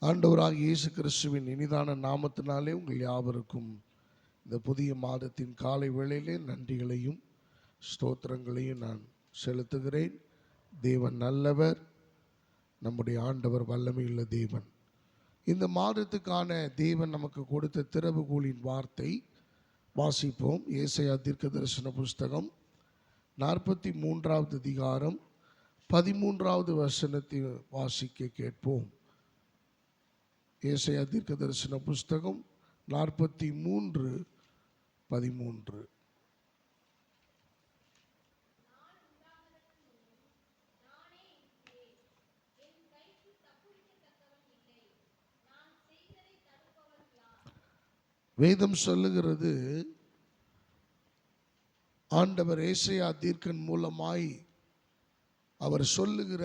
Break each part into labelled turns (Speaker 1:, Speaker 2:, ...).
Speaker 1: ஆண்டவராகிய இயேசு கிறிஸ்துவின் இனிதான நாமத்தினாலே உங்கள் யாவருக்கும் இந்த புதிய மாதத்தின் காலை வேளையிலே நன்றிகளையும் ஸ்தோத்திரங்களையும் நான் செலுத்துகிறேன். தேவன் நல்லவர், நம்முடைய ஆண்டவர் வல்லமையுள்ள தேவன். இந்த மாதத்துக்கான தேவன் நமக்கு கொடுத்த திறவுகோலின் வார்த்தை வாசிப்போம். ஏசாயா தீர்க்கதரிசன புஸ்தகம் 43வது அதிகாரம் 13வது வசனத்தை வாசிக்க கேட்போம். ஏசாயா தீர்க்கதரிசன புஸ்தகம் 43:13. வேதம் சொல்லுகிறது, ஆண்டவர் ஏசாயா தீர்க்கன் மூலமாய் அவர் சொல்லுகிற,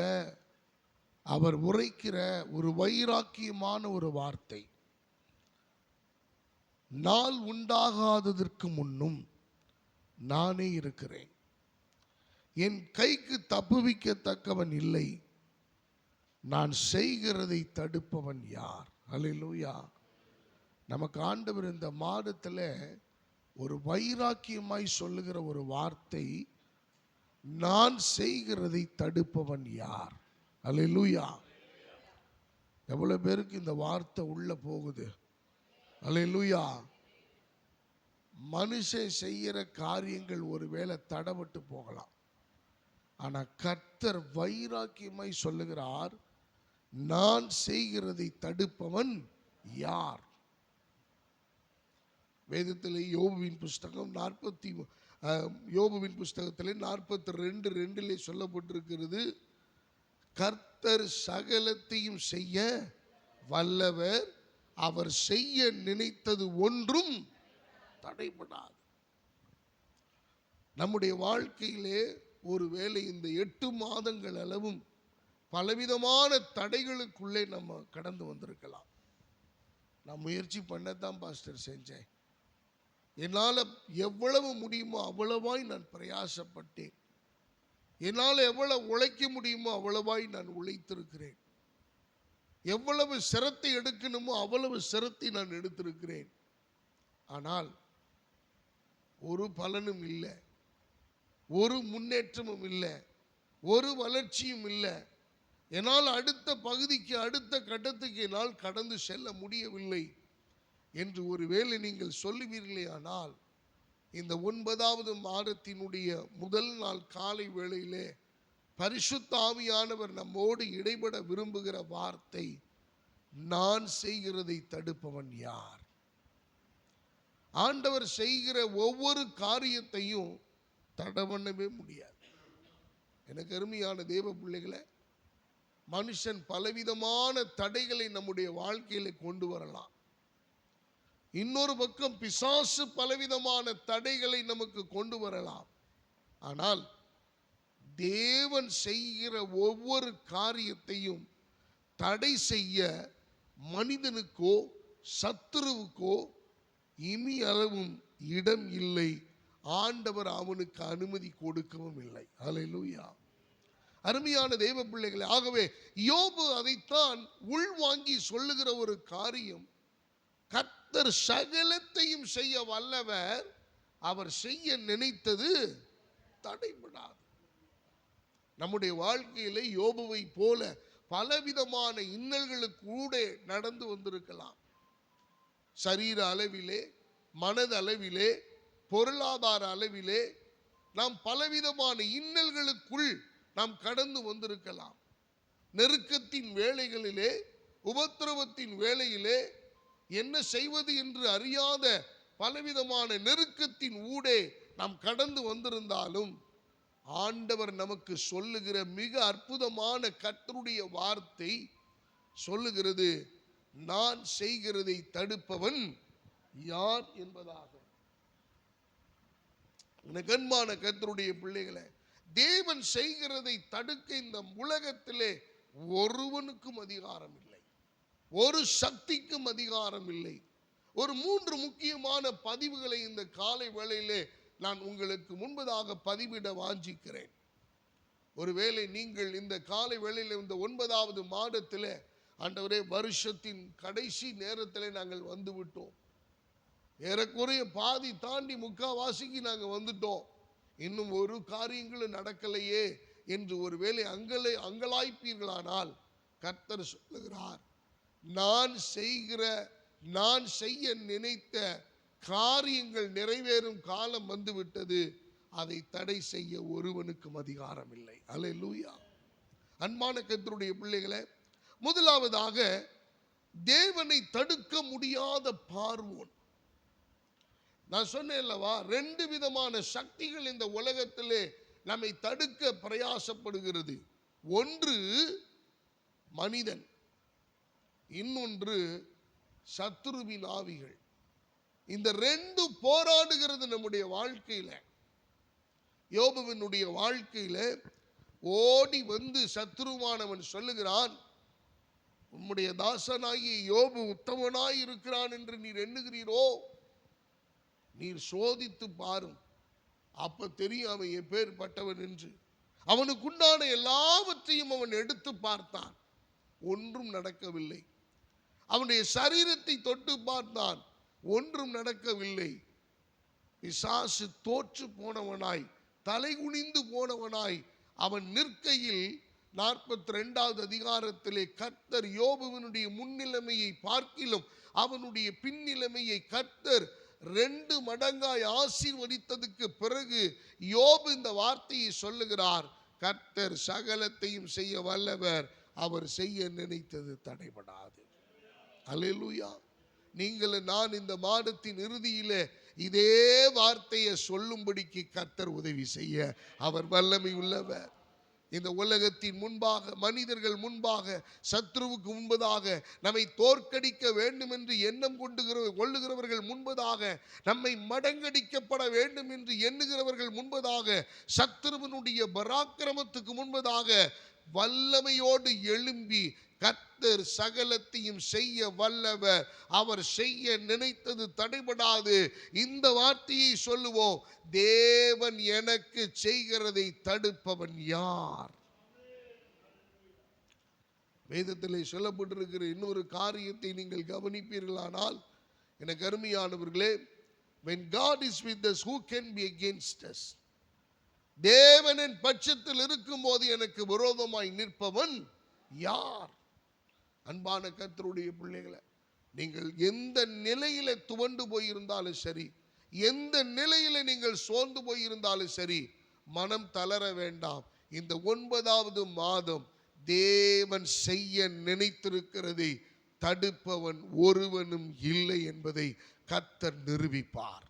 Speaker 1: அவர் உரைக்கிற ஒரு வைராக்கியமான ஒரு வார்த்தை. நாள் உண்டாகாததற்கு முன்னும் நானே இருக்கிறேன், என் கைக்கு தப்புவிக்கத்தக்கவன் இல்லை, நான் செய்கிறதை தடுப்பவன் யார்? அல்லேலூயா. நமக்கு ஆண்டவர் இந்த மாதத்தில் ஒரு வைராக்கியமாய் சொல்லுகிற ஒரு வார்த்தை, நான் செய்கிறதை தடுப்பவன் யார்? அல்லேலூயா. எவ்வளவு பேருக்கு இந்த வார்த்தை உள்ள போகுது? அல்லேலூயா. மனுஷன் செய்கிற காரியங்கள் ஒருவேளை தடபட்டு போகலாம், ஆனா கர்த்தர் வைராக்கியமாய் சொல்லுகிறார், நான் செய்கிறதை தடுப்பவன் யார்? வேதத்தில் யோபுவின் புஸ்தகம் 42:42 சொல்லப்பட்டிருக்கிறது, கர்த்தர் சகலத்தையும் செய்ய வல்லவர், அவர் செய்ய நினைத்தது ஒன்றும் தடைபடாது. நம்முடைய வாழ்க்கையிலே ஒருவேளை இந்த 8 மாதங்கள் அளவும் பலவிதமான தடைகளுக்குள்ளே நம்ம கடந்து வந்திருக்கலாம். நான் முயற்சி பண்ணத்தான் பாஸ்டர் செஞ்சேன், என்னால் எவ்வளவு முடியுமோ அவ்வளவாய் நான் பிரயாசப்பட்டேன், என்னால் எவ்வளவு உழைக்க முடியுமோ அவ்வளவாய் நான் உழைத்திருக்கிறேன், எவ்வளவு சிரத்தை எடுக்கணுமோ அவ்வளவு சிரத்தை நான் எடுத்திருக்கிறேன். ஆனால் ஒரு பலனும் இல்லை, ஒரு முன்னேற்றமும் இல்லை, ஒரு வளர்ச்சியும் இல்லை. என்னால் அடுத்த பகுதிக்கு, அடுத்த கட்டத்துக்கு என்னால் கடந்து செல்ல முடியவில்லை என்று ஒருவேளை நீங்கள் சொல்லுவீர்களே, ஆனால் இந்த 9வது மாதத்தினுடைய முதல் நாள் காலை வேளையிலே பரிசுத்த ஆவியானவர் நம்மோடு இடைபட விரும்புகிற வார்த்தை, நான் செய்கிறதை தடுப்பவன் யார்? ஆண்டவர் செய்கிற ஒவ்வொரு காரியத்தையும் தடை பண்ணவே முடியாது. எனக்கு அருமையான தேவ பிள்ளைகளை, மனுஷன் பலவிதமான தடைகளை நம்முடைய வாழ்க்கையில கொண்டு வரலாம். இன்னொரு பக்கம் பிசாசு பலவிதமான தடைகளை நமக்கு கொண்டு வரலாம். ஆனால் தேவன் செய்கிற ஒவ்வொரு காரியத்தையும் தடை செய்ய மனிதனுக்கோ சத்துருவுக்கோ இனி அளவும் இடம் இல்லை. ஆண்டவர் அவனுக்கு அனுமதி கொடுக்கவும் இல்லை. அல்லேலூயா. அருமையான தேவ பிள்ளைகளே, ஆகவே யோபு அதைத்தான் உள்வாங்கி சொல்லுகிற ஒரு காரியம், கர்த்தர் சகலத்தையும் செய்ய வல்லவர், அவர் செய்ய நினைத்தது தடைபடாது. நம்முடைய வாழ்க்கையிலே யோபுவை போல பலவிதமான இன்னல்களுக்கு கூட நடந்து வந்திருக்கலாம். சரீர அளவிலே, மனது அளவிலே, பொருளாதார அளவிலே நாம் பலவிதமான இன்னல்களுக்குள் நாம் கடந்து வந்திருக்கலாம். நெருக்கத்தின் வேளைகளிலே, உபத்திரவத்தின் வேளையிலே என்ன செய்வது என்று அறியாத பலவிதமான நெருக்கத்தின் ஊடே நாம் கடந்து வந்திருந்தாலும், ஆண்டவர் நமக்கு சொல்லுகிற மிக அற்புதமான கர்த்தருடைய வார்த்தை சொல்லுகிறது, நான் செய்கிறதை தடுப்பவன் யார் என்பதாக. அன்பான கர்த்தருடைய பிள்ளைகளை, தேவன் செய்கிறதை தடுக்க இந்த உலகத்திலே ஒருவனுக்கும் அதிகாரம் இல்லை, ஒரு சக்திக்கும் அதிகாரம் இல்லை. ஒரு 3 முக்கியமான பதிவுகளை இந்த காலை வேளையிலே நான் உங்களுக்கு முன்பதாக பதிவிட வாஞ்சிக்கிறேன். ஒருவேளை நீங்கள் இந்த காலை வேளையில் இந்த 9வது மாதத்தில் ஆண்டவரே, வருஷத்தின் கடைசி நேரத்திலே நாங்கள் வந்து விட்டோம். ஏறக்குறைய பாதி தாண்டி முக்காவாசிக்கு நாங்கள் வந்துட்டோம். இன்னும் ஒரு காரியங்களும் நடக்கலையே என்று ஒருவேளை அங்கலாய்ப்பீர்களானால் கர்த்தர் சொல்லுகிறார், நான் செய்ய நினைத்த காரியங்கள் நிறைவேறும் காலம் வந்துவிட்டது. அதை தடை செய்ய ஒருவனுக்கும் அதிகாரம் இல்லை. அல்லேலூயா. அன்பான கர்த்தருடைய பிள்ளைகளே, முதலாவதாக தேவனை தடுக்க முடியாத பார்வோன். நான் சொன்னேன் அல்லவா, 2 விதமான சக்திகள் இந்த உலகத்திலே நம்மை தடுக்க பிரயாசப்படுகிறது. ஒன்று மனிதன், இன்னொன்று சத்துருவின் ஆவிகள். இந்த 2 போராடுகிறது நம்முடைய வாழ்க்கையில. யோபுவினுடைய வாழ்க்கையில ஓடி வந்து சத்துருவானவன் சொல்லுகிறான், உம்முடைய தாசனாகிய யோபு உத்தமனாய் இருக்கிறான் என்று நீர் எண்ணுகிறீரோ? நீர் சோதித்து பாரும், அப்ப தெரியும் அவன் எப்பேற்பட்டவன் என்று. அவனுக்குண்டான எல்லாவற்றையும் அவன் எடுத்து பார்த்தான், ஒன்றும் நடக்கவில்லை. அவனுடைய சரீரத்தை தொட்டு பார்த்தான், ஒன்றும் நடக்கவில்லை. பிசாசு தோற்று போனவனாய், தலை குனிந்து போனவனாய் அவன் நிற்கையில் 42வது அதிகாரத்திலே கர்த்தர் யோபுவினுடைய முன்னிலைமையை பார்க்கிலும் அவனுடைய பின்னிலைமையை கர்த்தர் 2 மடங்காய் ஆசீர்வதித்ததுக்கு பிறகு யோபு இந்த வார்த்தையை சொல்லுகிறார், கர்த்தர் சகலத்தையும் செய்ய வல்லவர், அவர் செய்ய நினைத்தது தடைபடாது. அல்லேலூயா. நீங்கள் நான் இந்த மாதத்தின் இறுதியிலே இதே வார்த்தையை சொல்லும்படிக்கு கர்த்தர் உதவி செய்ய அவர் வல்லமை உள்ளவர். இந்த உலகத்தின் முன்பாக, மனிதர்கள் முன்பாக, சத்ருவுக்கு முன்பதாக, நம்மை தோற்கடிக்க வேண்டும் என்று எண்ணம் கொள்ளுகிறவர்கள் முன்பதாக, நம்மை மடங்கடிக்கப்பட வேண்டும் என்று எண்ணுகிறவர்கள் முன்பதாக, சத்ருவினுடைய பராக்கிரமத்துக்கு முன்பதாக வல்லமையோடு எழும்பி கர்த்தர் சகலத்தையும் செய்ய வல்லவர், அவர் செய்ய நினைத்தது தடைபடாது. இந்த வார்த்தையை சொல்லுவோம், தேவன் எனக்கு செய்கிறதை தடுப்பவன் யார்? வேதத்திலே சொல்லப்பட்டிருக்கிற இன்னொரு காரியத்தை நீங்கள் கவனிப்பீர்களானால், எனக்கு அருமையானவர்களே, when God is with us, who can be against us? தேவனின் பட்சத்தில் இருக்கும் போது எனக்கு விரோதமாய் நிற்பவன் யார்? அன்பான கர்த்தருடைய பிள்ளைகளை, நீங்கள் எந்த நிலையில துவண்டு போயிருந்தாலும் சரி, எந்த நிலையில நீங்கள் சோர்ந்து போயிருந்தாலும் சரி, மனம் தளர வேண்டாம். இந்த 9வது மாதம் தேவன் செய்ய நினைத்திருக்கிறதை தடுப்பவன் ஒருவனும் இல்லை என்பதை கர்த்தர் நிரூபிப்பார்.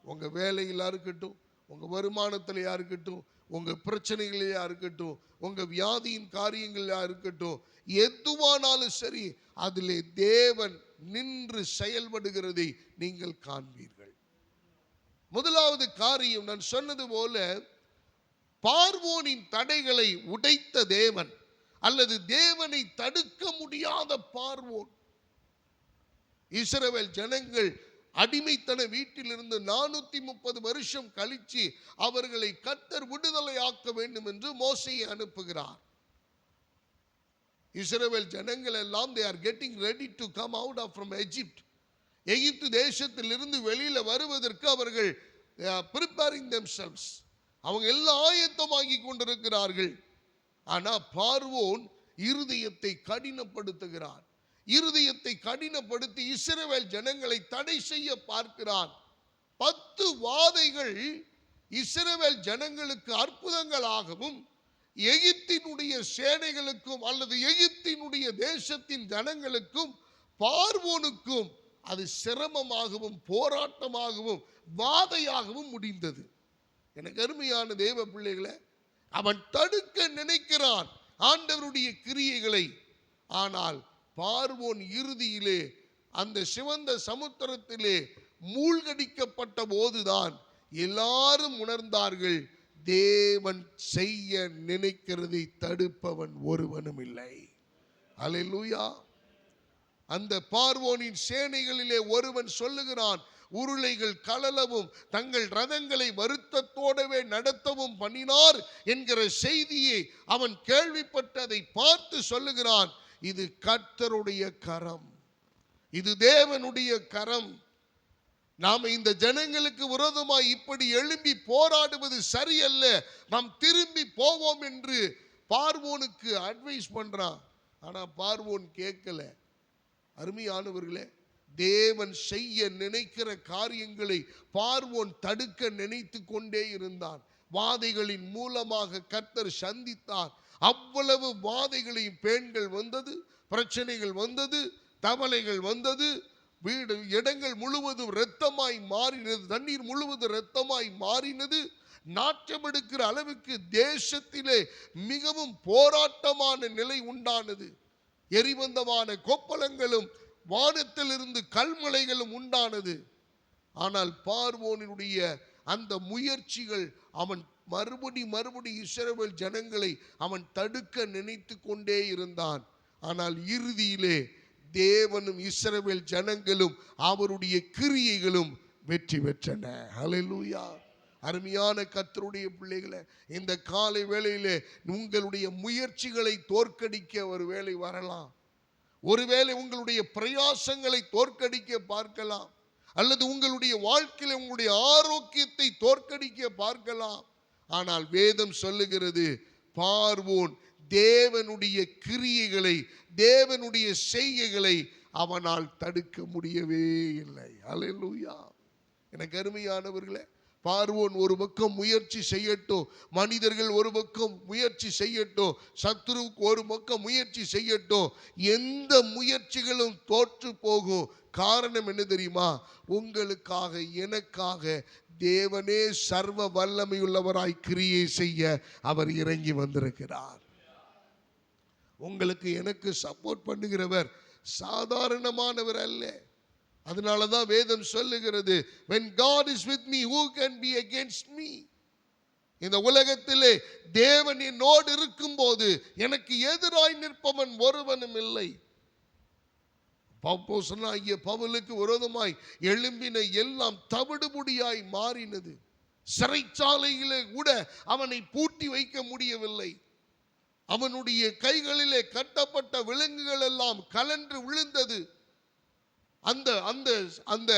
Speaker 1: உங்க வேலையில இருக்கட்டும், உங்க வருமானத்திலையா இருக்கட்டும், உங்க பிரச்சனைகளையா இருக்கட்டும், உங்க வியாதியின் காரியங்களா இருக்கட்டும், எதுவானாலும் சரி, அதிலே தேவன் நின்று செயல்படுகிறதை நீங்கள் காண்பீர்கள். முதலாவது காரியம், நான் சொன்னது போல, பார்வோனின் தடைகளை உடைத்த தேவன், அல்லது தேவனை தடுக்க முடியாத பார்வோன். இஸ்ரவேல் ஜனங்கள் அடிமைத்தன வீட்டிலிருந்து 430 வருஷம் கழிச்சு அவர்களை கர்த்தர் விடுதலையாக்க வேண்டும் என்று மோசேயை அனுப்புகிறார். இஸ்ரவேல் ஜனங்கள் எல்லாம் they are getting ready to come out from Egypt. எகிப்து தேசத்திலிருந்து வெளியில வருவதற்கு அவர்கள் preparing themselves. அவங்க எல்லாம் ஆயத்தமாகி கொண்டிருக்கிறார்கள். ஆனா பார்வோன் இருதயத்தை கடினப்படுத்துகிறான். இருதயத்தை கடினப்படுத்தி இஸ்ரவேல் ஜனங்களை தடை செய்ய பார்க்கிறான். 10 வாதைகள் இஸ்ரவேல் ஜனங்களுக்கு அற்புதங்களாகவும், எகிப்தினுடைய சேனைகளுக்கும் அல்லது எகிப்தினுடைய தேசத்தின் ஜனங்களுக்கும் பார்வோனுக்கும் அது சிரமமாகவும் போராட்டமாகவும் வாதையாகவும் முடிந்தது. எனக்கு அருமையான தேவ பிள்ளைகளை, அவன் தடுக்க நினைக்கிறான் ஆண்டவருடைய கிரியைகளை. ஆனால் பார்வோன் இறுதியிலே அந்த சிவந்த சமுத்திரத்திலே மூழ்கடிக்கப்பட்ட போதுதான் எல்லாரும் உணர்ந்தார்கள், தேவன் செய்ய நினைக்கிறதை தடுப்பவன் ஒருவனும் இல்லை. அல்லேலூயா. அந்த பார்வோனின் சேனைகளிலே ஒருவன் சொல்லுகிறான், உருளைகள் கலலவும் தங்கள் ரதங்களை வருத்தத்தோடவே நடத்தவும் பண்ணினார் என்கிற செய்தியை அவன் கேள்விப்பட்டதை பார்த்து சொல்லுகிறான், இது கர்த்தருடைய கரம், இது தேவனுடைய கரம். நாம இந்த ஜனங்களுக்கு விரோதமாய் இப்படி எழும்பி போராடுவது சரியல்ல, நாம் திரும்பி போவோம் என்று பார்வோனுக்கு அட்வைஸ் பண்றான். ஆனா பார்வோன் கேட்கல. அருமையானவர்களே, தேவன் செய்ய நினைக்கிற காரியங்களை பார்வோன் தடுக்க நினைத்து கொண்டே இருந்தான். வாதைகளின் மூலமாக கர்த்தர் சந்தித்தார். அவ்வளவு வாதைகளையும் பேன்கள் வந்தது, பிரச்சனைகள் வந்தது, தவளைகள் வந்தது, வீடு இடங்கள் முழுவதும் இரத்தமாய் மாறினது, தண்ணீர் முழுவதும் இரத்தமாய் மாறினது. நாட்டம் எடுக்கிற அளவுக்கு தேசத்திலே மிகவும் போராட்டமான நிலை உண்டானது. எரிபந்தமான கொப்பளங்களும் வானத்திலிருந்து கல்மலைகளும் உண்டானது. ஆனால் பார்வோனுடைய அந்த முயற்சிகள், அவன் மறுபடி இஸ்ரவேல் ஜனங்களை அவன் தடுக்க நினைத்து கொண்டே இருந்தான். ஆனால் இறுதியிலே தேவனும் இஸ்ரவேல் ஜனங்களும் அவருடைய கிரியைகளும் வெற்றி பெற்றன. ஹல்லேலூயா. அருமையான கர்த்தருடைய பிள்ளைகளே, இந்த காலை வேளையிலே உங்களுடைய முயற்சிகளை தோற்கடிக்க ஒரு வேளை வரலாம். ஒருவேளை உங்களுடைய பிரயாசங்களை தோற்கடிக்க பார்க்கலாம், அல்லது உங்களுடைய வாழ்க்கையில் உங்களுடைய ஆரோக்கியத்தை தோற்கடிக்க பார்க்கலாம். ஆனால் வேதம் சொல்லுகிறது, பார்வோன் தேவனுடைய கிரியைகளை, தேவனுடைய செய்கைகளை அவனால் தடுக்க முடியவே இல்லை. அல்லேலூயா. எனக்கு அருமையானவர்களே, பார்வோன் ஒரு பக்கம் முயற்சி செய்யட்டும், மனிதர்கள் ஒரு பக்கம் முயற்சி செய்யட்டும், சத்துருவுக்கு ஒரு பக்கம் முயற்சி செய்யட்டும், எந்த முயற்சிகளும் தோற்று போகும். காரணம் என்ன தெரியுமா? உங்களுக்காக எனக்காக தேவனே சர்வ வல்லமையுள்ளவராய் கிரியை செய்ய அவர் இறங்கி வந்திருக்கிறார். உங்களுக்கு எனக்கு சப்போர்ட் பண்ணுகிறவர் சாதாரணமானவர் அல்ல. அதனாலதான் வேதம் சொல்லுகிறது, when God is with me, who can be against me? இந்த உலகத்திலே தேவன் என்னோடு இருக்கும் போது எனக்கு எதிராய் நிற்பவன் ஒருவனும் இல்லை. அப்போஸ்தலனாகிய பவுலுக்கு விரோதமாய் எழும்பின எல்லாம் தவிடுபொடியாய் மாறினது. சிறைச்சாலையிலே கூட அவனை பூட்டி வைக்க முடியவில்லை. அவனுடைய கைகளிலே கட்டப்பட்ட விலங்குகள் எல்லாம் கலன்று விழுந்தது. அந்த அந்த அந்த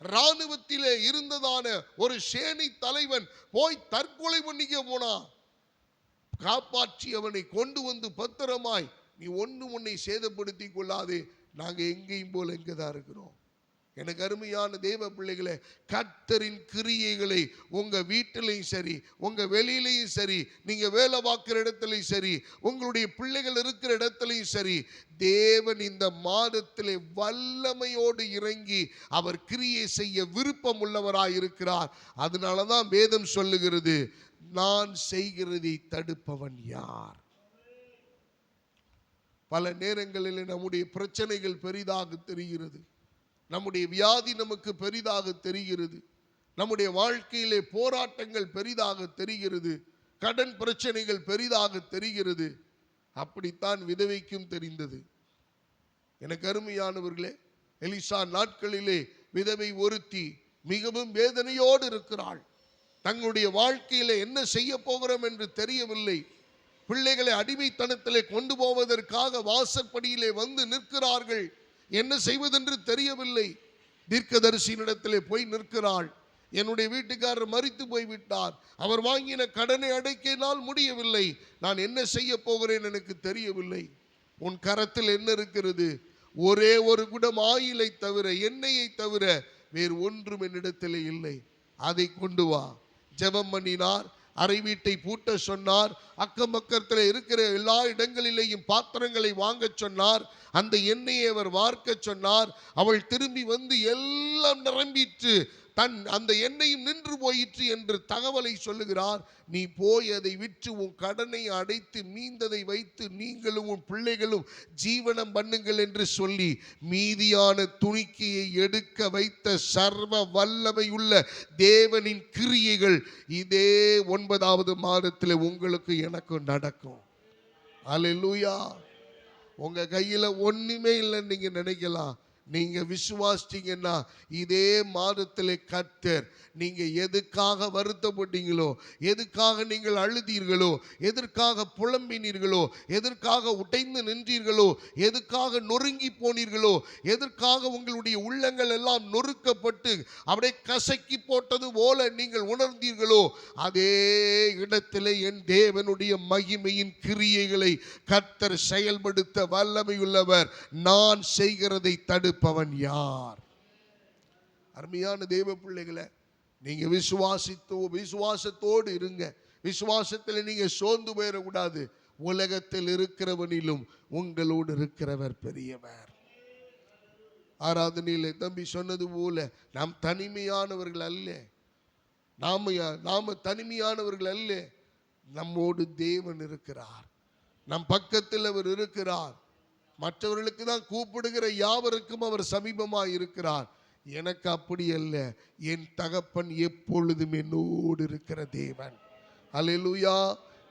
Speaker 1: இராணுவத்திலே இருந்ததான ஒரு சேனை தலைவன் போய் தற்கொலை பண்ணிக்க போனான். காப்பாற்றி அவனை கொண்டு வந்து பத்திரமாய், நீ உன்னை சேதப்படுத்தி கொள்ளாதே, நாங்க எங்கேயும் போல எங்கதான் இருக்கிறோம். எனக்கு அருமையான தேவ பிள்ளைகளே, கர்த்தரின் கிரியைகளை உங்க வீட்டிலையும் சரி, உங்க வெளியிலையும் சரி, நீங்க வேலை பார்க்கிற இடத்துலையும் சரி, உங்களுடைய பிள்ளைகள் இருக்கிற இடத்துலையும் சரி, தேவன் இந்த மாதத்திலே வல்லமையோடு இறங்கி அவர் கிரியை செய்ய விருப்பம் உள்ளவராய் இருக்கிறார். அதனாலதான் வேதம் சொல்லுகிறது, நான் செய்கிறதை தடுப்பவன் யார்? பல நேரங்களில் நம்முடைய பிரச்சனைகள் பெரிதாக தெரிகிறது, நம்முடைய வியாதி நமக்கு பெரிதாக தெரிகிறது, நம்முடைய வாழ்க்கையிலே போராட்டங்கள் பெரிதாக தெரிகிறது, கடன் பிரச்சனைகள் பெரிதாக தெரிகிறது. அப்படித்தான் விதவைக்கும் தெரிந்தது. எனக்கு அருமையானவர்களே, எலிசா நாட்களிலே விதவை ஒருத்தி மிகவும் வேதனையோடு இருக்கிறாள். தங்களுடைய வாழ்க்கையிலே என்ன செய்ய போகிறோம் என்று தெரியவில்லை. பிள்ளைகளை அடிமைத்தனத்திலே கொண்டு போவதற்காக வாசற்படியிலே வந்து நிற்கிறார்கள். என்ன செய்வதென்று தெரியவில்லை. தீர்க்கதரிசியினிடத்திலே போய் நிற்கிறாள். என்னுடைய வீட்டுக்காரர் மரித்து போய்விட்டார், அவர் வாங்கின கடனை அடைக்கினால் முடியவில்லை, நான் என்ன செய்ய போகிறேன் எனக்கு தெரியவில்லை. உன் கரத்தில் என்ன இருக்கிறது? ஒரே ஒரு குடம் ஆயிலை தவிர, எண்ணெயை தவிர வேறு ஒன்றும் என்னிடத்தில் இல்லை, அதை கொண்டு வா. ஜெபம் பண்ணினார். அறை வீட்டை பூட்ட சொன்னார். அக்கம் பக்கத்தில் இருக்கிற எல்லா இடங்களிலேயும் பாத்திரங்களை வாங்க சொன்னார். அந்த எண்ணெயை அவர் வார்க்க சொன்னார். அவள் திரும்பி வந்து எல்லாம் நிரம்பிற்று, அந்த எண்ணெயும் நின்று போயிற்று என்று தகவலை சொல்லுகிறார். நீ போய் அதை விற்று உன் கடனை அடைத்து மீந்ததை வைத்து நீங்களும் உன் பிள்ளைகளும் ஜீவனம் பண்ணுங்கள் என்று சொல்லி மீதியான துணிக்கையை எடுக்க வைத்த சர்வ வல்லமையுள்ள தேவனின் கிரியைகள் இதே 9வது மாதத்தில் உங்களுக்கு எனக்கு நடக்கும். அல்லேலூயா. உங்க கையில ஒண்ணுமே இல்லைன்னு நீங்க நினைக்கலாம். நீங்க விசுவாசித்தீங்கன்னா இதே மாதத்திலே கர்த்தர் நீங்க எதுக்காக வருத்தப்பட்டீங்களோ, எதுக்காக நீங்கள் அழுதீர்களோ, எதற்காக புலம்பினீர்களோ, எதற்காக உடைந்து நின்றீர்களோ, எதுக்காக நொறுங்கி போனீர்களோ, எதற்காக உங்களுடைய உள்ளங்கள் எல்லாம் நொறுக்கப்பட்டு அப்படியே கசக்கி போட்டது போல நீங்கள் உணர்ந்தீர்களோ, அதே இடத்திலே என் தேவனுடைய மகிமையின் கிரியைகளை கர்த்தர் செயல்படுத்த வல்லமையுள்ளவர். நான் செய்கிறதை தடுப்பவன் யார்? அருமையான தேவ பிள்ளைகளை, நீங்க விசுவாசத்தோடு இருங்க. விசுவாசத்தில் நீங்க சோர்ந்து போயிடக்கூடாது. உலகத்தில் இருக்கிறவனிலும் உங்களோடு இருக்கிறவர் பெரியவர். ஆராதனையிலே தம்பி சொன்னது போல நாம் தனிமையானவர்கள் அல்ல. நாம தனிமையானவர்கள் அல்ல. நம்மோடு தேவன் இருக்கிறார். நம் பக்கத்தில் அவர் இருக்கிறார். மற்றவர்களுக்கு தான் கூப்பிடுகிற யாவருக்கும் அவர் சமீபமாய் இருக்கிறார். எனக்கு அப்படி அல்ல. என் தகப்பன் எப்பொழுதும் என்னோடு இருக்கிற தேவன். அல்லேலூயா.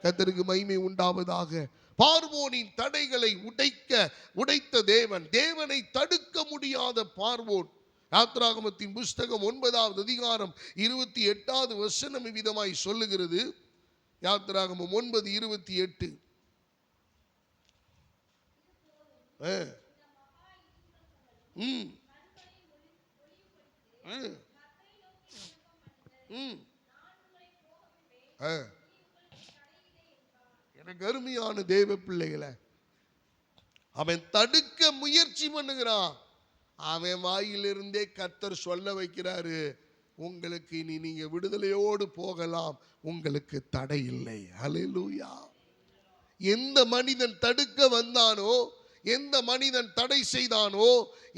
Speaker 1: கர்த்தருக்கு மகிமை உண்டாவதாக. பார்வோனின் தடைகளை உடைத்த தேவன், தேவனை தடுக்க முடியாத பார்வோன். யாத்ராகமத்தின் புஸ்தகம் 9வது அதிகாரம் 28வது வசனம் விதமாய் சொல்லுகிறது. யாத்ராகமம் 9:28. எனக்கு அருமையான தேவ பிள்ளைகளை, அவன் தடுக்க முயற்சி பண்ணுகிறான். அவன் வாயிலிருந்தே கர்த்தர் சொல்ல வைக்கிறாரு, உங்களுக்கு இனி நீங்க விடுதலையோடு போகலாம், உங்களுக்கு தடை இல்லை. ஹல்லேலூயா. எந்த மனிதன் தடுக்க வந்தானோ, எந்த மனிதன் தடை செய்தானோ,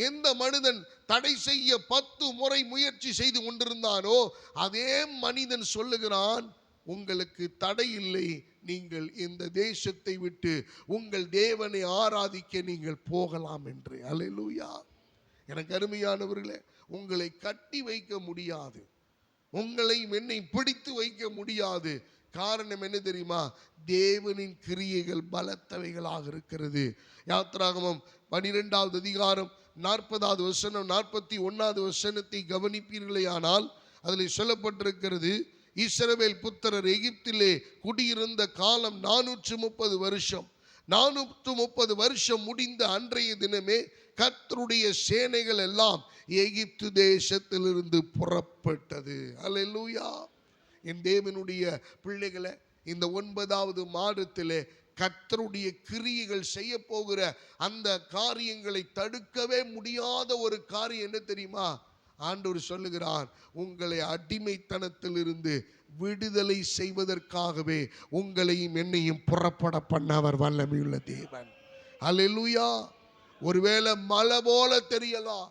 Speaker 1: எந்த மனிதன் தடை செய்ய 10 முறை முயற்சி செய்து கொண்டிருந்தானோ, அதே மனிதன் சொல்லுகிறான், உங்களுக்கு தடை இல்லை, நீங்கள் இந்த தேசத்தை விட்டு உங்கள் தேவனை ஆராதிக்க நீங்கள் போகலாம் என்று. அல்லேலூயா. எனக்கு அருமையானவர்களே, உங்களை கட்டி வைக்க முடியாது, உங்களை என்னை பிடித்து வைக்க முடியாது. காரணம் என்ன தெரியுமா? தேவனின் கிரியைகள் பலத்தவைகளாக இருக்கிறது. யாத்ராகமம் 12வது அதிகாரம் 40வது வசனம் 41வது வசனத்தை கவனிப்பீர்களே ஆனால் அதில் சொல்லப்பட்டிருக்கிறது, இஸ்ரவேல் புத்திரர் எகிப்திலே குடியிருந்த காலம் 430 வருஷம். 430 வருஷம் முடிந்த அன்றைய தினமே கர்த்தருடைய சேனைகள் எல்லாம் எகிப்து தேசத்திலிருந்து புறப்பட்டது. அல்லேலூயா. என் தேவனுடைய பிள்ளைகளை, இந்த 9வது மாதத்திலே கர்த்தருடைய கிரியைகள் செய்ய போகிற அந்த காரியங்களை தடுக்கவே முடியாத ஒரு காரியம் என்ன தெரியுமா? ஆண்டவர் சொல்லுகிறார், உங்களை அடிமைத்தனத்திலிருந்து விடுதலை செய்வதற்காகவே உங்களையும் என்னையும் புறப்பட பண்ணவர் வல்லமையுள்ள தேவன். அல்லேலூயா. ஒருவேளை மலை போல தெரியலாம்,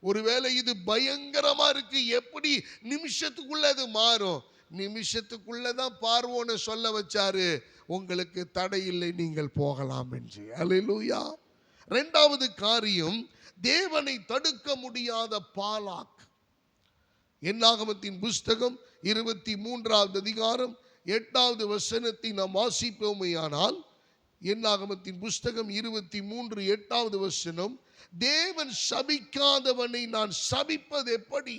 Speaker 1: ஒருவேளை இது பயங்கரமா இருக்கு, எப்படி நிமிஷத்துக்குள்ள அது மாறும். நிமிஷத்துக்குள்ளதான் பார்வோனை சொல்ல வச்சாரு, உங்களுக்கு தடை இல்லை, நீங்கள் போகலாம் என்று. அல்லேலூயா. 2வது காரியம், தேவனை தடுக்க முடியாத பாலாக். என்னாகமத்தின் புஸ்தகம் 23வது அதிகாரம் 8வது வசனத்தை நாம் வாசிப்போமேயானால், என்னாகமத்தின் புஸ்தகம் 23:8வது வசனம், தேவன் சபிக்காதவனை நான் சபிப்பது எப்படி?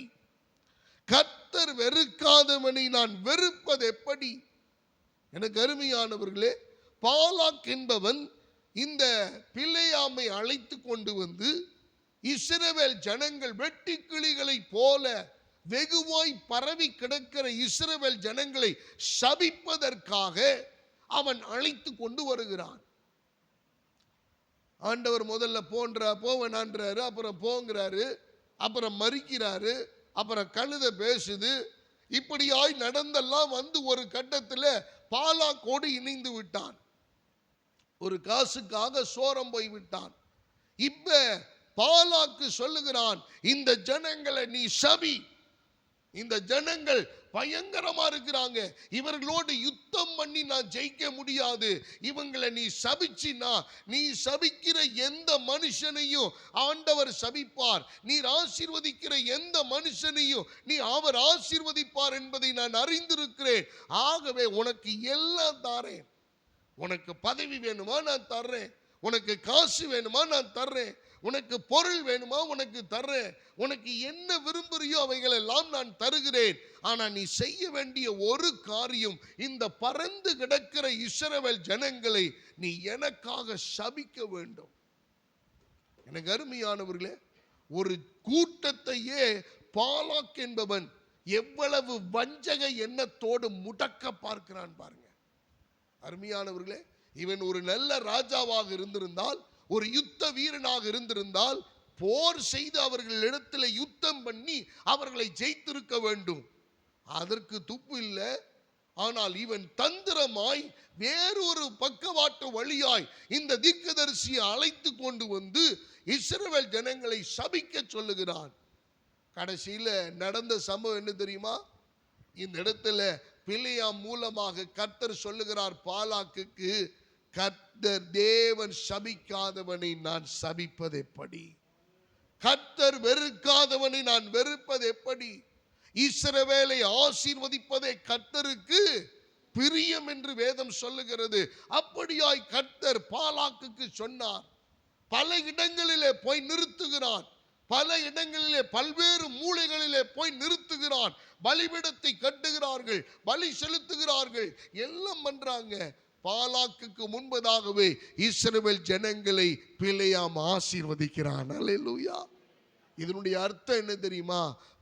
Speaker 1: கர்த்தர் வெறுக்காதவனை நான் வெறுப்பது எப்படி? எனக்கு அருமையானவர்களே, பாலாக் என்பவன் இந்த பிலேயாமை அழைத்து கொண்டு வந்து இஸ்ரவேல் ஜனங்கள் வெட்டி கிளிகளை போல வெகுவாய் பரவி கிடக்கிற இஸ்ரவேல் ஜனங்களை சபிப்பதற்காக அவன் அழைத்து கொண்டு வருகிறான். ஆண்டவர் முதல்ல போவனான்றாரு, அப்புறம் போங்கிறாரு, அப்புறம் மறிக்கிறாரு, அப்புறம் கழுத பேசுது. இப்படியாய் நடந்தெல்லாம் வந்து ஒரு கட்டத்தில் பாலாக்கோடு இணைந்து விட்டான். ஒரு காசுக்காக சோரம் போய் விட்டான். இப்ப பாலாக்கு சொல்லுகிறான், இந்த ஜனங்களை நீ சபி, இந்த ஜனங்கள் பயங்கரமா இருக்கிறாங்க, இவர்களோடு யுத்தம் பண்ணி நான் ஜெயிக்க முடியாது, இவங்களை நீ சபிச்சினா நீ சபிக்கிற எந்த மனுஷனையும் ஆண்டவர் சபிப்பார், நீர் ஆசீர்வதிக்கிற எந்த மனுஷனையும் நீ அவர் ஆசீர்வதிப்பார் என்பதை நான் அறிந்திருக்கிறேன். ஆகவே உனக்கு எல்லாம் தாரேன், உனக்கு பதவி வேணுமா நான் தர்றேன், உனக்கு காசு வேணுமா நான் தர்றேன், உனக்கு பொருள் வேணுமா உனக்கு தர்றேன், உனக்கு என்ன விரும்புறியோ அவைகள் எல்லாம் நான் தருகிறேன். ஆனா நீ செய்ய வேண்டிய ஒரு காரியம், இந்த பறந்து கிடக்கிற இஸ்ரவேல் ஜனங்களை நீ எனக்காக சபிக்க வேண்டும். எனக்கு அருமையானவர்களே, ஒரு கூட்டத்தையே பாலாக் என்பவன் எவ்வளவு வஞ்சக எண்ணத்தோடு முடக்க பார்க்கிறான் பாருங்க. அருமையானவர்களே, இவன் ஒரு நல்ல ராஜாவாக இருந்திருந்தால், ஒரு யுத்த வீரனாக இருந்திருந்தால், போர் செய்து அவர்களிடத்தில் யுத்தம் பண்ணி அவர்களை ஜெயித்திருக்க வேண்டும். அதற்கு துப்பு இல்லை. ஆனால் இவன் தந்திரமாய் வேறொரு பக்கவாட்டு வழியாய் இந்த தீர்க்கதரிசியை அழைத்து கொண்டு வந்து இஸ்ரவேல் ஜனங்களை சபிக்க சொல்லுகிறான். கடைசியில் நடந்த சம்பவம் என்ன தெரியுமா? இந்த இடத்துல பிலேயாம் மூலமாக கர்த்தர் சொல்லுகிறார் பாலாக்குக்கு, கர்த்தர் தேவன் சபிக்காதவனை நான் சபிப்பது எப்படி? கர்த்தர் வெறுக்காதவனை நான் வெறுப்பது எப்படி? இஸ்ரவேலை ஆசீர்வதிப்பதே கர்த்தருக்கு பிரியம் என்று வேதம் சொல்லுகிறது. அப்படியாய் கர்த்தர் பாலாக்குக்கு சொன்னார். பல இடங்களிலே போய் நிறுத்துகிறான், பல இடங்களிலே பல்வேறு மூலைகளிலே போய் நிறுத்துகிறான். பலிபீடத்தை கட்டுகிறார்கள், பலி செலுத்துகிறார்கள், எல்லாம் பண்றாங்க. பாலாக்குக்கு முன்பதாகவே இஸ்ரவேல் ஜனங்களை பிலேயாம் ஆசீர்வதிக்கிறான். அல்லேலூயா. இதனுடைய அர்த்தம் என்ன தெரியுமா?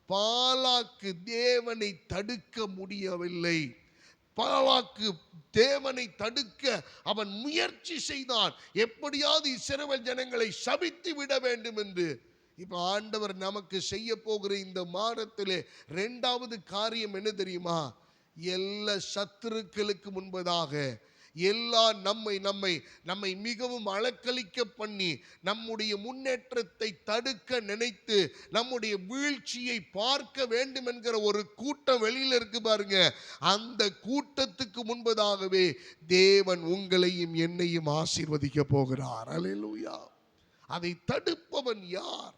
Speaker 1: பாலாக்கு தேவனை தடுக்க முடியவில்லை. பாலாக்கு தேவனை தடுக்க அவன் முயற்சி செய்தான், எப்படியாவது இஸ்ரவேல் ஜனங்களை சபித்து விட வேண்டும் என்று. இப்ப ஆண்டவர் நமக்கு செய்ய போகிற இந்த மாதத்திலே இரண்டாவது காரியம் என்ன தெரியுமா? எல்லா சத்துருக்களுக்கு முன்பதாக, எல்லா நம்மை மிகவும் அலக்களிக்க பண்ணி நம்முடைய முன்னேற்றத்தை தடுக்க நினைத்து நம்முடைய வீழ்ச்சியை பார்க்க வேண்டும் என்கிற ஒரு கூட்டம் வெளியில இருக்கு பாருங்க. அந்த கூட்டத்துக்கு முன்பதாகவே தேவன் உங்களையும் என்னையும் ஆசீர்வதிக்க போகிறார். அல்லேலூயா. அதை தடுப்பவன் யார்?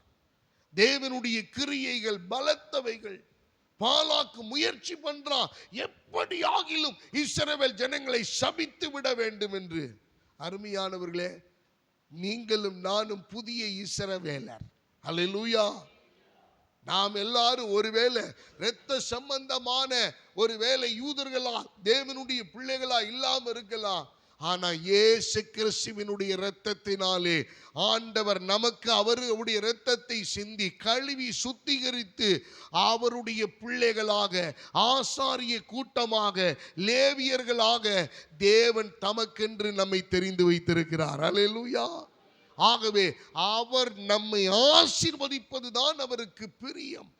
Speaker 1: தேவனுடைய கிரியைகள் பலத்தவைகள். பாலாக்கு முயற்சி பண்றான், எப்படி ஆகிலும் இஸ்ரவேல் ஜனங்களை சபித்து விட வேண்டும் என்று. அருமையானவர்களே, நீங்களும் நானும் புதிய இஸ்ரவேலர். அல்லேலூயா. நாம் எல்லாரும் ஒருவேளை இரத்த சம்பந்தமான ஒருவேளை யூதர்களா தேவனுடைய பிள்ளைகளா இல்லாம இருக்கலாம். ஆனா இயேசு கிறிஸ்துவினுடைய இரத்தத்தினாலே ஆண்டவர் நமக்கு அவருடைய இரத்தத்தை சிந்தி கழுவி சுத்திகரித்து அவருடைய பிள்ளைகளாக, ஆசாரிய கூட்டமாக, லேவியர்களாக தேவன் தமக்கென்று நம்மை தெரிந்து வைத்திருக்கிறார். அல்லேலூயா. ஆகவே அவர் நம்மை ஆசீர்வதிப்பதுதான் அவருக்கு பிரியம்.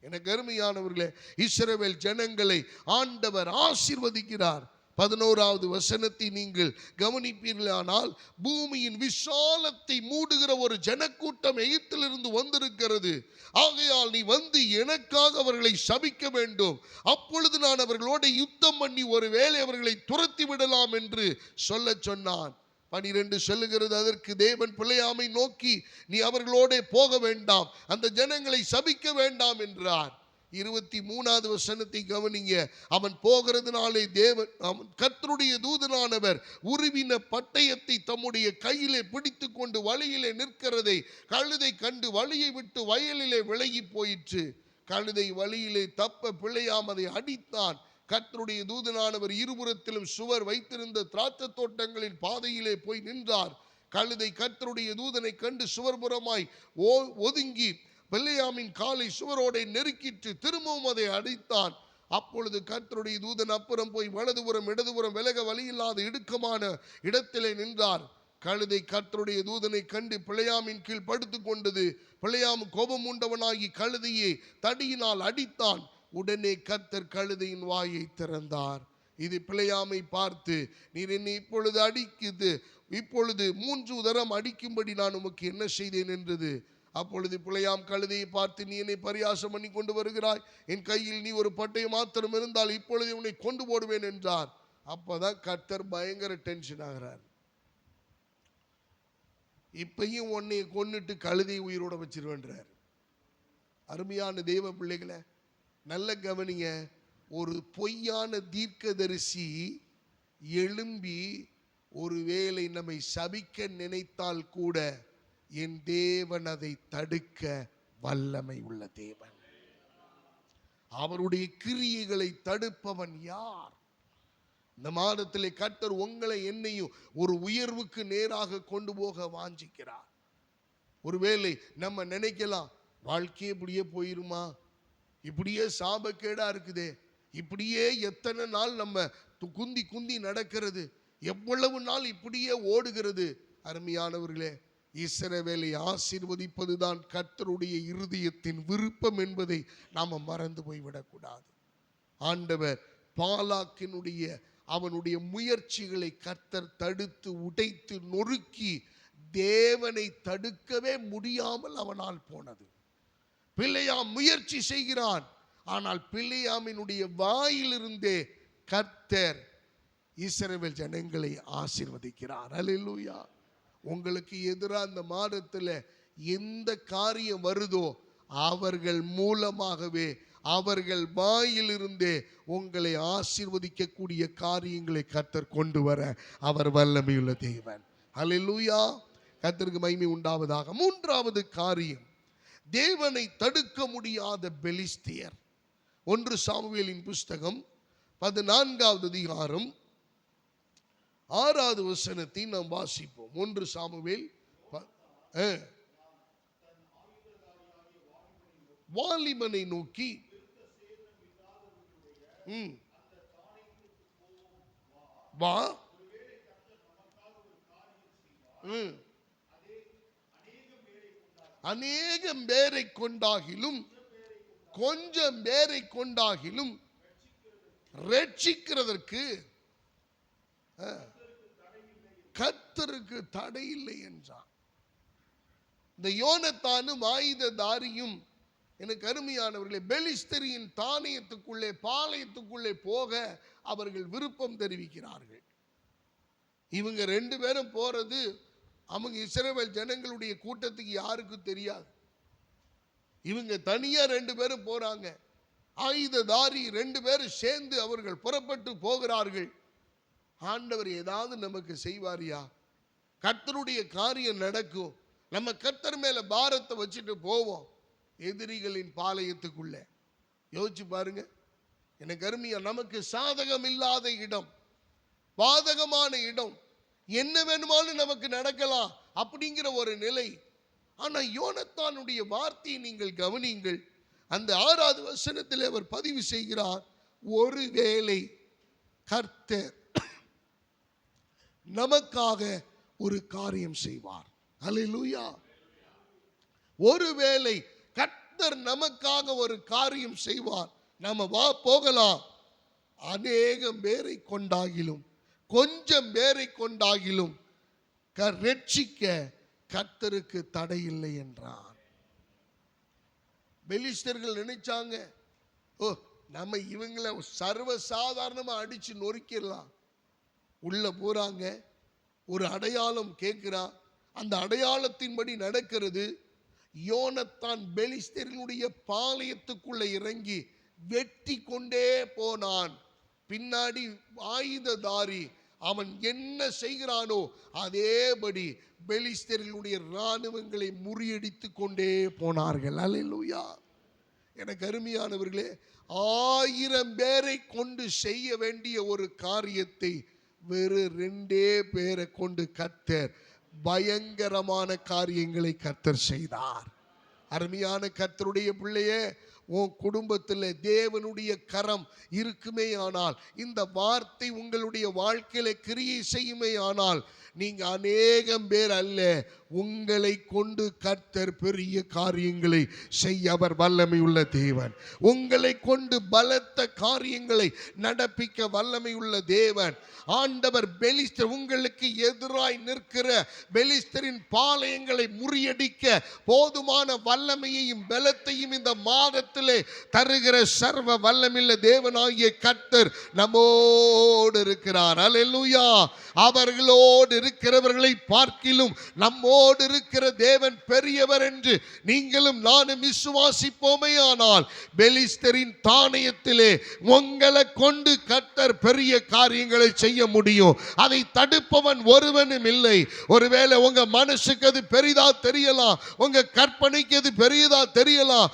Speaker 1: எனக்கு அருமையானவர்களே, இஸ்ரவேல் ஜனங்களை ஆண்டவர் ஆசீர்வதிக்கிறார். 11வது வசனத்தை நீங்கள் கவனிப்பீர்களானால், பூமியின் விசாலத்தை மூடுகிற ஒரு ஜனக்கூட்டம் எகிப்திலிருந்து வந்திருக்கிறது. ஆகையால் நீ வந்து எனக்காக அவர்களை சபிக்க வேண்டும், அப்பொழுது நான் அவர்களோடு யுத்தம் பண்ணி ஒருவேளை அவர்களை துரத்தி விடலாம் என்று சொல்ல சொன்னான். 12 சொல்லுகிறது, அதற்கு தேவன் பிலேயாமை நோக்கி, நீ அவர்களோட போக வேண்டாம், அந்த ஜனங்களை சபிக்க வேண்டாம் என்றார். 23வது வசனத்தை கவனிங்க. அவன் போகிறதுனாலே தேவன், கர்த்தருடைய தூதனானவர் உருவின பட்டயத்தை தம்முடைய கையிலே பிடித்து கொண்டு வழியிலே நிற்கிறதை கழுதை கண்டு வழியை விட்டு வயலிலே விலகி போயிற்று. கழுதை வழியிலே தப்ப பிலேயாம் அதை அடித்தான். கர்த்தருடைய தூதனானவர் இருபுறத்திலும் சுவர் வைத்திருந்த திராட்சை தோட்டங்களின் பாதையிலே போய் நின்றார். கழுதை கர்த்தருடைய தூதனை கண்டு சுவர்புறமாய் ஒதுங்கி பிலேயாமின் காலை சுவரோட நெருக்கிட்டு திரும்பவும் அதை அடித்தான். அப்பொழுது கர்த்தருடைய தூதன் அப்புறம் போய் வலதுபுறம் இடதுபுறம் விலக வழியில்லாத இடுக்கமான இடத்திலே நின்றார். கழுதை கர்த்தருடைய தூதனை கண்டு பிலேயாமின் கீழ் படுத்து கொண்டது. பிலேயாம் கோபம் உண்டவனாகி கழுதையை தடியினால் அடித்தான். உடனே கர்த்தர் கழுதையின் வாயை திறந்தார். இது பிலேயாமை பார்த்து, நீர் என்னை இப்பொழுது அடிக்குது, இப்பொழுது 3 தரம் அடிக்கும்படி நான் உமக்கு என்ன செய்தேன் என்றது. அப்பொழுது பிலேயாம் கழுதையை பார்த்து, நீ என்னை பரியாசம் பண்ணி கொண்டு வருகிறாய், என் கையில் நீ ஒரு பட்டயம் மாத்திரம் இருந்தால் இப்பொழுது உன்னை கொண்டு போடுவேன் என்றார். அப்பதான் கர்த்தர் பயங்கர டென்ஷன் ஆகிறார். இப்பையும் உன்னை கொன்னுட்டு கழுதையை உயிரோட வச்சிருவேன்றார். அருமையான தேவ பிள்ளைகளை நல்ல கவனிங்க. ஒரு பொய்யான தீர்க்கதரிசி எழும்பி ஒருவேளை நம்மை சபிக்க நினைத்தால் கூட என் தேவன் அதை தடுக்க வல்லமை உள்ள தேவன். அவருடைய கிரியைகளை தடுப்பவன் யார்? இந்த மாதத்திலே கர்த்தர் உங்களை என்னையும் ஒரு உயர்வுக்கு நேராக கொண்டு போக வாஞ்சிக்கிறார். ஒருவேளை நம்ம நினைக்கலாம், வாழ்க்கையே இப்படியே போயிருமா, இப்படியே சாபக்கேடா இருக்குதே, இப்படியே எத்தனை நாள் நம்ம குந்தி குந்தி நடக்கிறது, எவ்வளவு நாள் இப்படியே ஓடுகிறது. அருமையானவர்களே, இஸ்ரவேலை ஆசீர்வதிப்பதுதான் கர்த்தருடைய இருதயத்தின் விருப்பம் என்பதை நாம மறந்து போய்விடக்கூடாது. ஆண்டவர் பாலாக்கினுடைய அவனுடைய முயற்சிகளை கர்த்தர் தடுத்து உடைத்து நொறுக்கி தேவனை தடுக்கவே முடியாமல் அவனால் போனது. பிலேயாம் முயற்சி செய்கிறான், ஆனால் பிலேயாமினுடைய வாயிலிருந்தே கர்த்தர் இஸ்ரவேல் ஜனங்களை ஆசீர்வதிக்கிறார். அல்லேலூயா. உங்களுக்கு எதிராக அந்த மாதத்தில் எந்த காரியம் வருதோ அவர்கள் மூலமாகவே, அவர்கள் வாயிலிருந்தே உங்களை ஆசீர்வதிக்கக்கூடிய காரியங்களை கர்த்தர் கொண்டு வர அவர் வல்லமையுள்ள தேவன். அல்லேலூயா. கர்த்தருக்கு மகிமை உண்டாவதாக. மூன்றாவது காரியம், தேவனை தடுக்க முடியாத பெலிஸ்தியர். 1 சாமுவேலின் புஸ்தகம் 14வது அதிகாரம் 6வது வசனத்தை நாம் வாசிப்போம். 1 சாமுவேல் வாலிபனை நோக்கி, வா, அநேகம் பேரை கொண்டாகிலும் கொஞ்சம் பேரை கொண்டாகிலும் ரட்சிக்கிறதற்கு கர்த்தருக்கு தடை இல்லை என்றான். இந்த யோனத்தானும் ஆயுததாரியும், எனக்கு அருமையானவர்களே, பெலிஸ்தரின் தானியத்துக்குள்ளே பாளையத்துக்குள்ளே போக அவர்கள் விருப்பம் தெரிவிக்கிறார்கள். இவங்க 2 பேரும் போறது அவங்க இஸ்ரவேல் ஜனங்களுடைய கூட்டத்துக்கு யாருக்கும் தெரியாது. இவங்க தனியா 2 பேரும் போறாங்க. ஆயுததாரி 2 பேரும் சேர்ந்து அவர்கள் புறப்பட்டு போகிறார்கள். ஆண்டவர் ஏதாவது நமக்கு செய்வாரியா? கர்த்தருடைய காரியம் நடக்கும். நம்ம கர்த்தர் மேல பாரத்தை வச்சுட்டு போவோம் எதிரிகளின் பாளையத்துக்குள்ள. யோசிச்சு பாருங்க. எனக்கு அருமையா, நமக்கு சாதகம் இல்லாத இடம், பாதகமான இடம், என்ன வேணுமாலும் நமக்கு நடக்கலாம் அப்படிங்கிற ஒரு நிலை. ஆனா யோனத்தானுடைய வார்த்தையை நீங்கள் கவனியுங்கள். அந்த 6வது வசனத்தில் அவர் பதிவு செய்கிறார், ஒருவேளை கர்த்தர் நமக்காக ஒரு காரியம் செய்வார். அல்லேலூயா. ஒருவேளை கர்த்தர் நமக்காக ஒரு காரியம் செய்வார். நாம வா போகலாம். அநேகம் பேரை கொண்டாகிலும் கொஞ்சம் பேரை கொண்டாகிலும் ரட்சிக்க கர்த்தருக்கு தடை இல்லை என்றான். பெலிஸ்தர்கள் நினைச்சாங்க, ஓ நம்ம இவங்களை சர்வசாதாரணமா அடிச்சு நொறுக்கிடலாம். உள்ள போறாங்க, ஒரு அடையாளம் கேட்கிறான், அந்த அடையாளத்தின்படி நடக்கிறது. யோனத்தான் பெலிஸ்தர்களுடைய பாளையத்துக்குள்ள இறங்கி வெட்டி கொண்டே போனான். பின்னாடி ஆயுததாரி அவன் என்ன செய்கிறானோ அதேபடி பெலிஸ்தர்களுடைய இராணுவங்களை முறியடித்து கொண்டே போனார்கள். அல்லேலூயா. எனக்கு அருமையானவர்களே, 1000 பேரை கொண்டு செய்ய வேண்டிய ஒரு காரியத்தை வெறும் 2 பேரை கொண்டு கர்த்தர் பயங்கரமான காரியங்களை கர்த்தர் செய்தார். அருமையான கர்த்தருடைய பிள்ளையே, உன் குடும்பத்தில் தேவனுடைய கரம் இருக்குமே ஆனால், இந்த வார்த்தை உங்களுடைய வாழ்க்கையில கிரியை செய்யுமே ஆனால், நீங்க அநேகம் பேர் அல்ல, உங்களை கொண்டு கர்த்தர் பெரிய காரியங்களை செய்ய அவர் வல்லமை உள்ள தேவன். உங்களை கொண்டு பலத்த காரியங்களை நடப்பிக்க வல்லமை உள்ள தேவன். ஆண்டவர் பெலிஸ்தர், உங்களுக்கு எதிராய் நிற்கிற பெலிஸ்தரின் பாளையங்களை முறியடிக்க போதுமான வல்லமையையும் பலத்தையும் இந்த மாதத்திலே தருகிற சர்வ வல்லமையுள்ள தேவனாகிய கர்த்தர் நம்மோடு இருக்கிறார். அல்லேலூயா. அவர்களோடு இருக்கிறவர்களை பார்க்கிலும் நம்மோடு இருக்கிற தேவன் பெரியவர் என்று நீங்களும் நானும் விசுவாசிப்போமேயானால் பெலிஸ்தரின் தானியத்திலே உங்களை கொண்டு கர்த்தர் பெரிய காரியங்களை செய்ய முடியும். அதை தடுப்பவன் ஒருவனும் இல்லை. ஒருவேளை உங்க மனசுக்கு அது பெரிதா தெரியலாம், உங்க கற்பனைக்கு அது பெரியதா தெரியலாம்,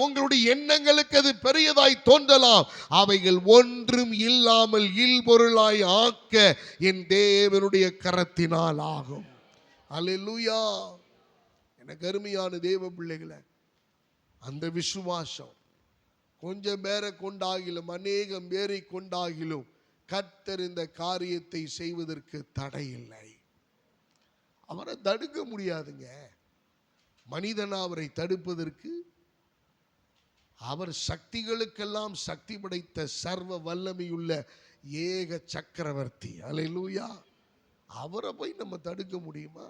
Speaker 1: உங்களுடைய எண்ணங்களுக்கு அது பெரியதாய் தோன்றலாம். அவைகள் ஒன்றும் இல்லாமல் இல்பொருளாய் ஆக்க என் தேவனுடைய கரத்தினால் ஆகும். அல்லேலூயா. எனக்கு அருமையான தேவ பிள்ளைகளை, அந்த விசுவாசம் கொஞ்சம் பேரை கொண்டாகிலும் அநேகம் பேரை கொண்டாகிலும் கர்த்தர் இந்த காரியத்தை செய்வதற்கு தடை இல்லை. அவரை தடுக்க முடியாதுங்க. மனிதனா அவரை தடுப்பதற்கு? அவர் சக்திகளுக்கெல்லாம் சக்தி படைத்த சர்வ வல்லமையுள்ள ஏக சக்கரவர்த்தி. அல்லேலூயா. அவரை போய் நம்ம தடுக்க முடியுமா?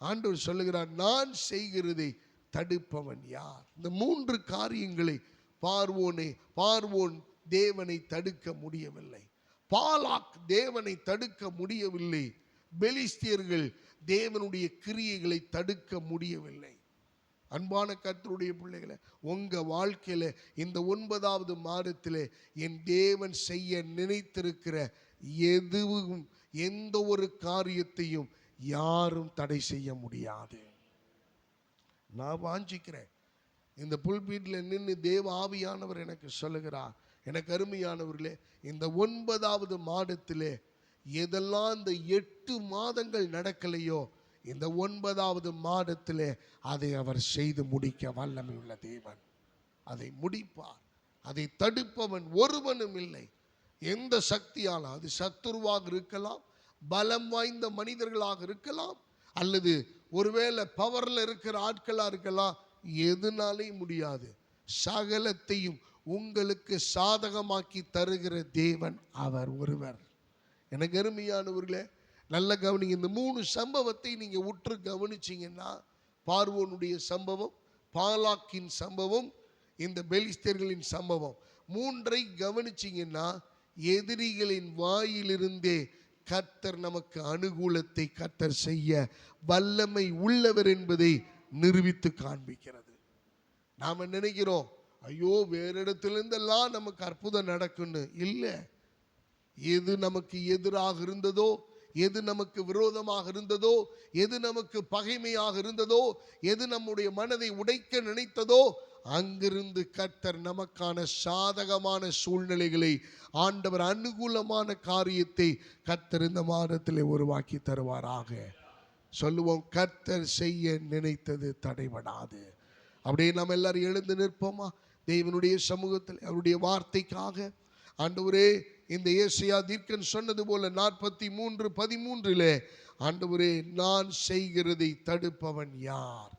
Speaker 1: ஆண்டவர் சொல்லுகிறார், நான் செய்கிறதை தடுப்பவன் யார்? இந்த 3 காரியங்களை பார்வோன் தேவனை தடுக்க முடியவில்லை. பாலாக் தேவனை தடுக்க முடியவில்லை. பெலிஸ்தியர்கள் தேவனுடைய கிரியைகளை தடுக்க முடியவில்லை. அன்பான கர்த்தருடைய பிள்ளைகளை, உங்க வாழ்க்கையில இந்த 9வது மாதத்திலே என் தேவன் செய்ய நினைத்திருக்கிற எதுவும் எந்த ஒரு காரியத்தையும் யாரும் தடை செய்ய முடியாது. நான் வாஞ்சிக்கிறேன், இந்த புல்பீட்டில் நின்று தேவ ஆவியானவர் எனக்கு சொல்லுகிறார், எனக்கு அருமையானவர்களே, இந்த 9வது மாதத்திலே எதெல்லாம் இந்த 8 மாதங்கள் நடக்கலையோ, இந்த 9வது மாதத்திலே அதை அவர் செய்து முடிக்க வல்லமை உள்ள தேவன். அதை முடிப்பார். அதை தடுப்பவன் ஒருவனும் இல்லை. எந்த சக்தியால், அது சத்துருவாக இருக்கலாம், பலம் வாய்ந்த மனிதர்களாக இருக்கலாம், அல்லது ஒருவேளை பவர்ல இருக்கிற ஆட்களா இருக்கலாம், எதுனாலையும் முடியாது. சகலத்தையும் உங்களுக்கு சாதகமாக்கி தருகிற தேவன் அவர் ஒருவர். எனக்கு அருமையானவர்களே, நல்ல கவனிங்க. இந்த 3 சம்பவத்தை நீங்க உற்று கவனிச்சீங்கன்னா, பார்வோனுடைய சம்பவம், பாலாக்கின் சம்பவம், இந்த பெலிஸ்தர்களின் சம்பவம், 3ஐ கவனிச்சீங்கன்னா எதிரிகளின் வாயிலிருந்தே கர்த்தர் நமக்கு அனுகூலத்தை கர்த்தர் செய்ய வல்லமை உள்ளவர் என்பதை நிரூபித்து காண்பிக்கிறது. நாம நினைக்கிறோம், ஐயோ வேற இடத்திலிருந்தெல்லாம் நமக்கு அற்புதம் நடக்குன்னு. இல்லை. எது நமக்கு எதிராக இருந்ததோ, எது நமக்கு விரோதமாக இருந்ததோ, எது நமக்கு பகைமையாக இருந்ததோ, எது நம்முடைய மனதை உடைக்க நினைத்ததோ, அங்கிருந்து கர்த்தர் நமக்கான சாதகமான சூழ்நிலைகளை, ஆண்டவர் அனுகூலமான காரியத்தை கர்த்தர் இந்த மாதத்திலே உருவாக்கி தருவாராக. சொல்லுவோம், கர்த்தர் செய்ய நினைத்தது தடைபடாது. அப்படியே நம்ம எல்லாரும் எழுந்து நிற்போமா தேவனுடைய சமூகத்தில், அவருடைய வார்த்தைக்காக. ஆண்டவரே, இந்த ஏசாயா தீர்க்கன் சொன்னது போல 43:13 ஆண்டவரே, நான் செய்கிறதை தடுப்பவன் யார்?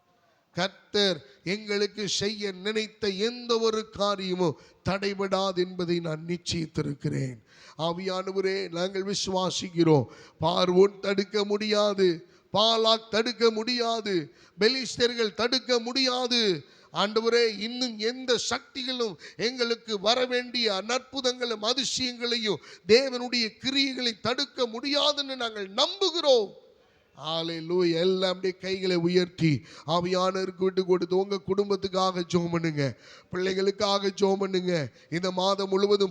Speaker 1: கர்த்தர் எங்களுக்கு செய்ய நினைத்த எந்த ஒரு காரியமும் தடைபடாது என்பதை நான் நிச்சயித்திருக்கிறேன். ஆவியானவரே, நாங்கள் விசுவாசிக்கிறோம். பார்வோன் தடுக்க முடியாது, பாலாக் தடுக்க முடியாது, பெலிஸ்தர்கள் தடுக்க முடியாது. ஆண்டவரே, இன்னும் எந்த சக்திகளும் எங்களுக்கு வரவேண்டிய அற்புதங்களும் அதிசயங்களையும் தேவனுடைய கிரியைகளை தடுக்க முடியாதுன்னு நாங்கள் நம்புகிறோம். ஹல்லேலூயா. எல்லாம் அப்படியே கைகளை உயர்த்தி ஆவியானவருக்கு விட்டு கொடுத்து உங்க குடும்பத்துக்காக ஜெபம் பண்ணுங்க, பிள்ளைகளுக்காக ஜெபம் பண்ணுங்க. இந்த மாதம் முழுவதும்